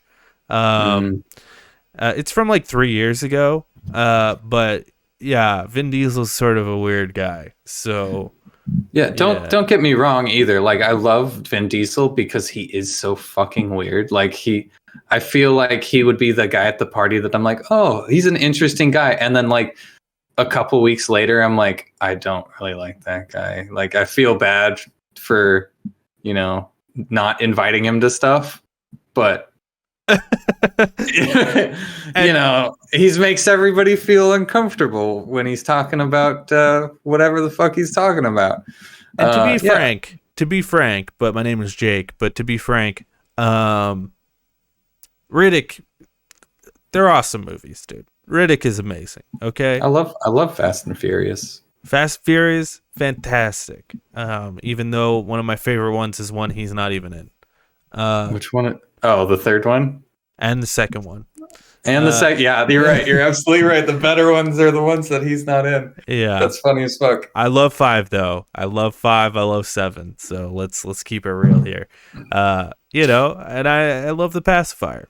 It's from like 3 years ago. But yeah, Vin Diesel's sort of a weird guy. So yeah, don't get me wrong either. Like, I love Vin Diesel because he is so fucking weird. Like, I feel like he would be the guy at the party that I'm like, oh, he's an interesting guy. And then like a couple weeks later, I'm like, I don't really like that guy. Like, I feel bad for, not inviting him to stuff, but he makes everybody feel uncomfortable when he's talking about whatever the fuck he's talking about. And to be frank, but my name is Jake, but to be frank, Riddick, they're awesome movies, dude. Riddick is amazing. Okay. I love Fast and Furious. Fast Furious, fantastic. Even though one of my favorite ones is one he's not even in. Which one? Oh, the third one? And the second one. And the second, yeah, you're right. You're absolutely right. The better ones are the ones that he's not in. Yeah. That's funny as fuck. I love 5 though. I love 5. I love 7. So let's keep it real here. And I love the pacifier.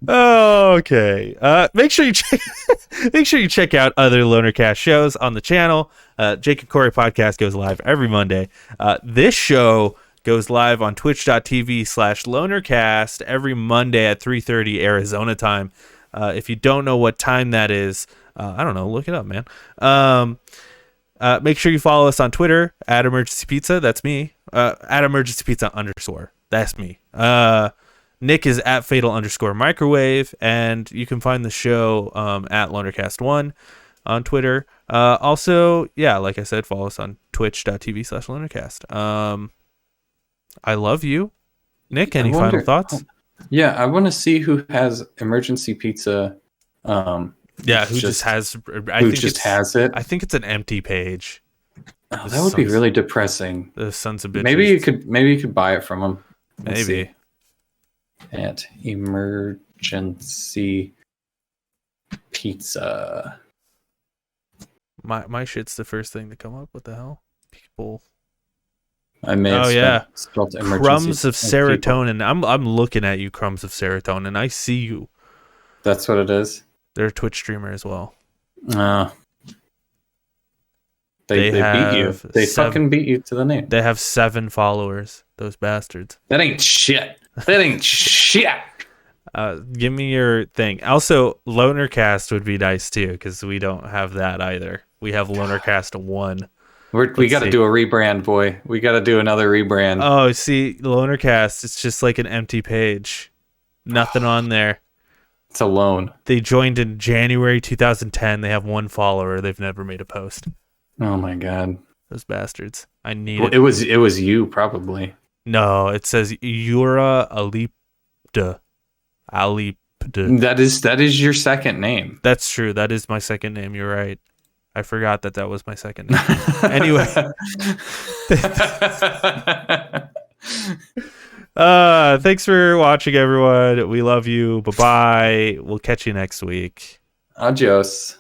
Okay. Make sure you check out other LonerCast shows on the channel. Jake and Corey podcast goes live every Monday. This show goes live on twitch.tv/LonerCast every Monday at 3:30 Arizona time. If you don't know what time that is, I don't know. Look it up, man. Make sure you follow us on Twitter at Emergency Pizza. That's me. At Emergency Pizza _ That's me. Nick is at Fatal_Microwave, and you can find the show at LonerCast1 on Twitter. Also, yeah, like I said, follow us on twitch.tv/LonerCast. I love you. Nick, any final thoughts? Yeah, I want to see who has Emergency Pizza. Who just has it? I think it's an empty page. Oh, that would be really depressing. The sons of bitches. Maybe you could buy it from them. Maybe. At Emergency Pizza. My shit's the first thing to come up. What the hell? People. I may have spelled Crumbs of Serotonin. I'm looking at you, Crumbs of Serotonin. I see you. That's what it is. They're a Twitch streamer as well. They beat you. They fucking beat you to the name. They have 7 followers. Those bastards. That ain't shit. Give me your thing. Also, LonerCast would be nice too, because we don't have that either. We have LonerCast 1. We got to do a rebrand, boy. We got to do another rebrand. Oh, see, LonerCast, it's just like an empty page. Nothing on there. It's a loan. They joined in January 2010. They have 1 follower. They've never made a post. Oh my god. Those bastards. I need it. It was you, probably. No, it says Yura Alipta. Ali. That is your second name. That's true. That is my second name. You're right. I forgot that was my second name. Anyway. Thanks for watching, everyone. We love you. Bye-bye. We'll catch you next week. Adios.